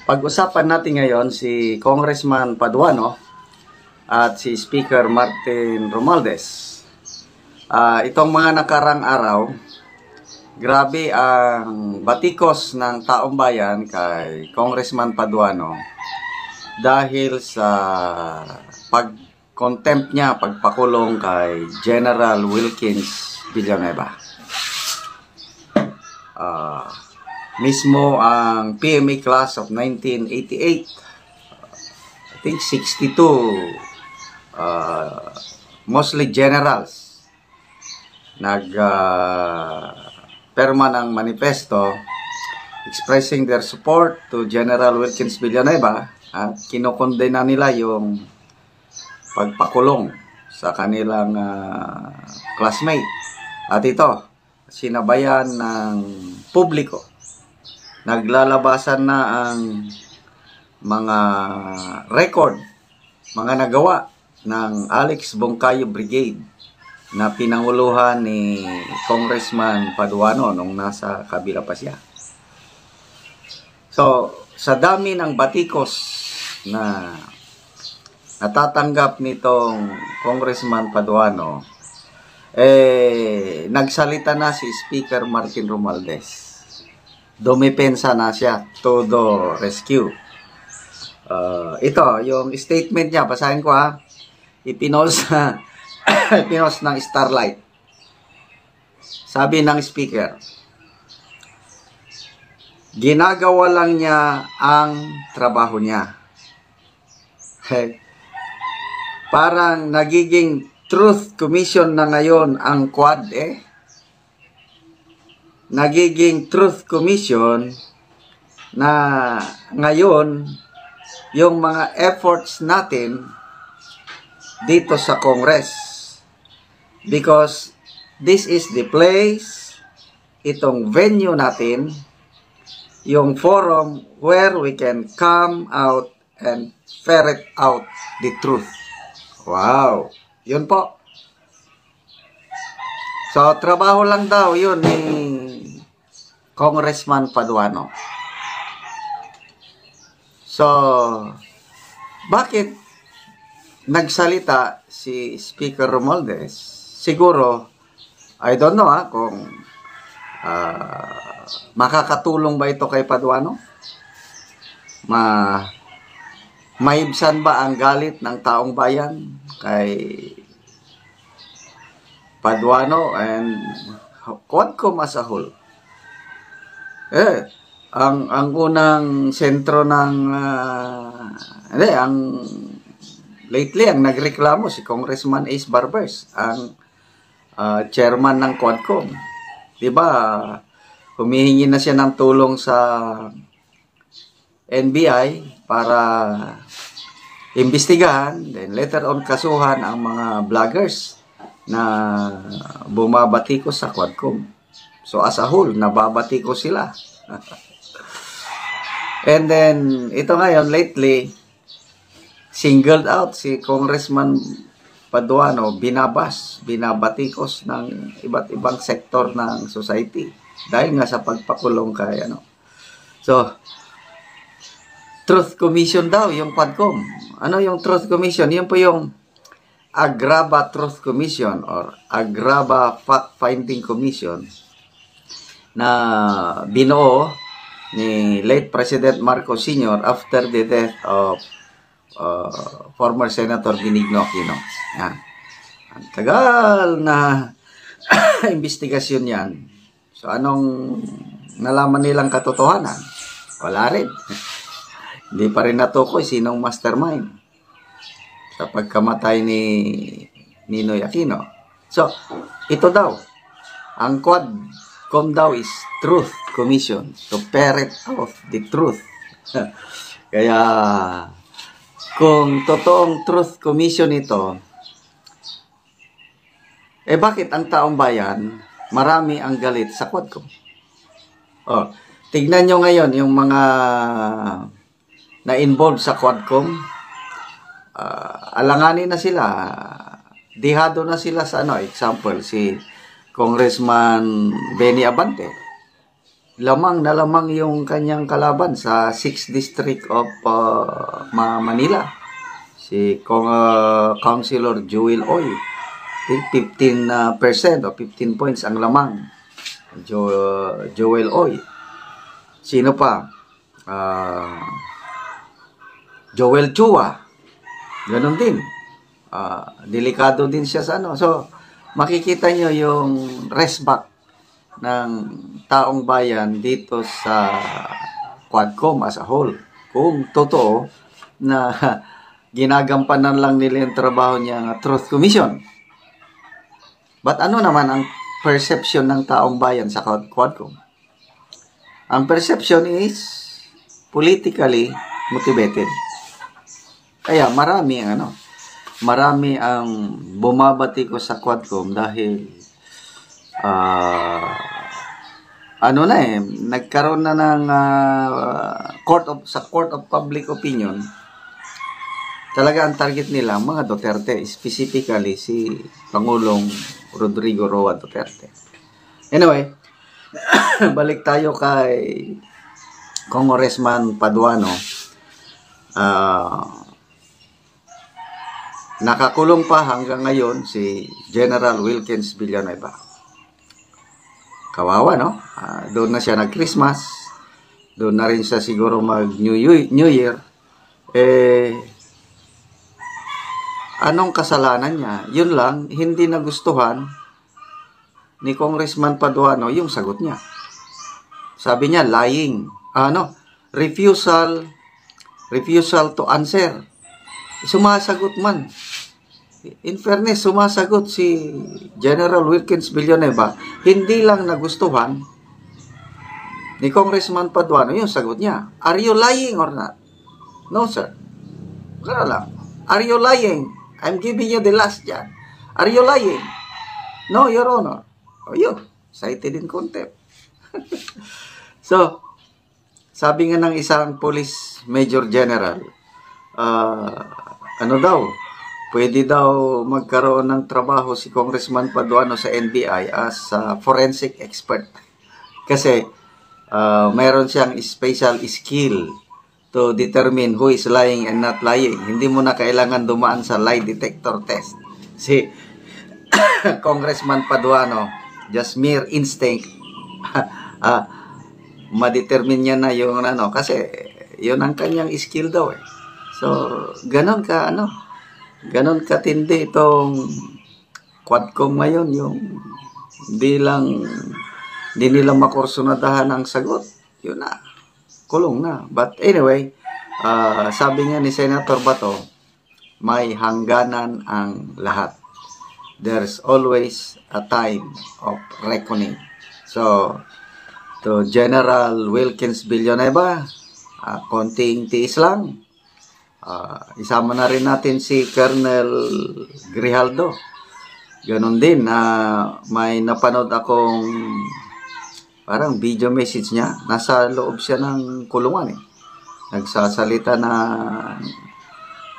Pag-usapan natin ngayon si Congressman Paduano at si Speaker Martin Romualdez. Itong mga nakarang araw, grabe ang batikos ng taong bayan kay Congressman Paduano dahil sa pag-contempt niya, pagpakulong kay General Wilkins Villanueva. Mismo ang PMA class of 1988, I think 62 mostly generals perma ng manifesto expressing their support to General Wilkins Villanueva at kinokondena nila yung pagpakulong sa kanilang classmate. At ito, sinabayan ng publiko. Naglalabasan na ang mga record, mga nagawa ng Alex Bongcayo Brigade na pinanguluhan ni Congressman Paduano nung nasa kabila pa siya. So, sa dami ng batikos na natatanggap nitong Congressman Paduano, nagsalita na si Speaker Martin Romualdez. Dumipensa na siya to the rescue. Ito, yung statement niya, basahin ko ha. Ipinos ng Starlight. Sabi ng speaker, ginagawa lang niya ang trabaho niya. Parang nagiging Truth Commission na ngayon ang Quad Nagiging Truth Commission na ngayon yung mga efforts natin dito sa Congress. Because this is the place, itong venue natin, yung forum where we can come out and ferret out the truth. Wow! Yun po. So, trabaho lang daw yun ni Congressman Paduano. So, bakit nagsalita si Speaker Romualdez? Siguro, I don't know kung makakatulong ba ito kay Paduano? Maibsan ba ang galit ng taong bayan kay Paduano and Quadcom as a whole? Ang unang sentro ng lately ang nagreklamo si Congressman Ace Barbers, ang chairman ng Quadcom. 'Di ba? Humihingi na siya ng tulong sa NBI para imbestigahan, then later on kasuhan ang mga vloggers na bumabatikos sa Quadcom. So as a whole, nababatikos sila. And then, ito ngayon, lately, singled out si Congressman Paduano, binabatikos ng iba't ibang sektor ng society. Dahil nga sa pagpakulong kay So, Truth Commission daw, yung Quadcom. Ano yung Truth Commission? Yun po yung Agraba Truth Commission or Agraba Fact-Finding Commission na binuo ni late President Marcos Sr. after the death of former Senator Benigno Aquino. Yan. Ang tagal na investigasyon yan. So, anong nalaman nilang katotohanan? Wala rin. Hindi pa rin natukoy sinong mastermind sa pagkamatay ni Ninoy Aquino. So, ito daw, ang Quadcom daw is Truth Commission to ferret out the truth. Kaya, kung totoong Truth Commission ito, bakit ang taong bayan, marami ang galit sa Quadcom? Tignan nyo ngayon yung mga na-involved sa Quadcom. Alanganin na sila. Dihado na sila sa example, si Congressman Benny Abante. lamang na lamang yung kanyang kalaban sa 6th District of Manila. Si Councilor Joel Oy. 15% o 15 points ang lamang. Joel Oy. Sino pa? Joel Chua. Ganon din. Delikado din siya sa ano. So, makikita nyo yung respect ng taong bayan dito sa Quadcom as a whole. Kung totoo na ginagampanan lang nila yung trabaho niya Truth Commission. But ano naman ang perception ng taong bayan sa Quadcom? Ang perception is politically motivated. Kaya marami ang bumabati ko sa Quadcom dahil nagkaroon na ng Court of Public Opinion. Talaga ang target nila mga Duterte, specifically si Pangulong Rodrigo Roa Duterte. Anyway, balik tayo kay Congressman Paduano. Nakakulong pa hanggang ngayon si General Wilkins Villanueva. Kawawa, no? Doon na siya nag-Christmas. Doon na rin siya siguro mag-New Year. Anong kasalanan niya? Yun lang, hindi nagustuhan ni Congressman Paduano yung sagot niya. Sabi niya, lying. Refusal to answer. Sumasagot man. In fairness, sumasagot si General Wilkins Villanueva. Hindi lang nagustuhan ni Congressman Paduano yung sagot niya. Are you lying or not? No, sir. Gano'n lang. Are you lying? I'm giving you the last chance. Are you lying? No, Your Honor. O yun, cited in contempt. So, sabi nga ng isang police major general, pwede daw magkaroon ng trabaho si Congressman Paduano sa NBI as forensic expert. Kasi mayroon siyang special skill to determine who is lying and not lying. Hindi mo na kailangan dumaan sa lie detector test. Si Congressman Paduano, just mere instinct, ma-determine niya na yung kasi yun ang kanyang skill daw eh. So, ganon katindi itong Quadcom ngayon, yung hindi nila makursunadahan ang sagot. Yun na, kulong na. But anyway, sabi nga ni Senator Bato, may hangganan ang lahat. There's always a time of reckoning. So, to General Wilkins Villanueva, konting tiis lang. Isama na rin natin si Colonel Grijaldo. Ganon din, may napanood akong parang video message niya. Nasa loob siya ng kulungan eh. Nagsasalita na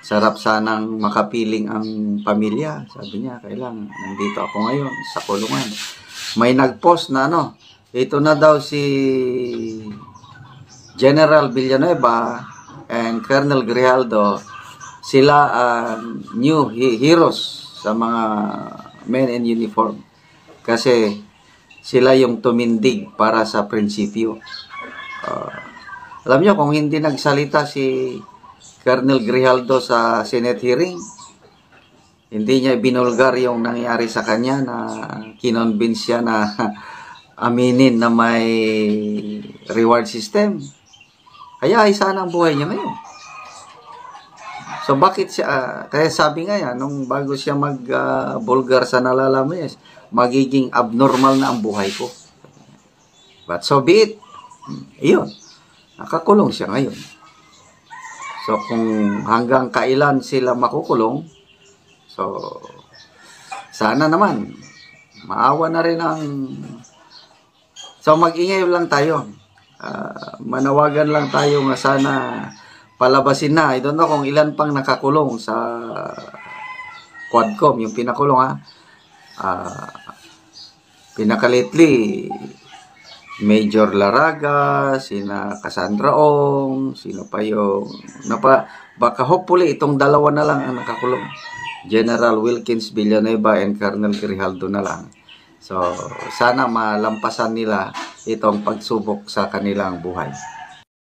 sarap sanang makapiling ang pamilya. Sabi niya, kailangan nandito ako ngayon sa kulungan. May nagpost na ito na daw si General Villanueva and Colonel Grijaldo, sila new heroes sa mga men in uniform. Kasi sila yung tumindig para sa prinsipyo. Alam nyo, kung hindi nagsalita si Colonel Grijaldo sa Senate hearing, hindi niya binulgar yung nangyari sa kanya na kinonvince siya na aminin na may reward system. Kaya ay sana ang buhay niya ngayon. So bakit siya, kaya sabi nga yan, nung bago siya mag-bulgar sa nalalaman niya, magiging abnormal na ang buhay ko. But so be it. Iyon. Nakakulong siya ngayon. So kung hanggang kailan sila makukulong, so sana naman, maawa na rin ang... So mag-ingay lang tayo. Manawagan lang tayo nga sana palabasin na. I don't know kung ilan pang nakakulong sa Quadcom, yung pinakulong pinakalately Major Laraga, sina Cassandra Ong, sino pa yung baka hopefully itong dalawa na lang ang nakakulong. General Wilkins Villanueva and Colonel Grijaldo na lang. So, sana malampasan nila itong pagsubok sa kanilang buhay.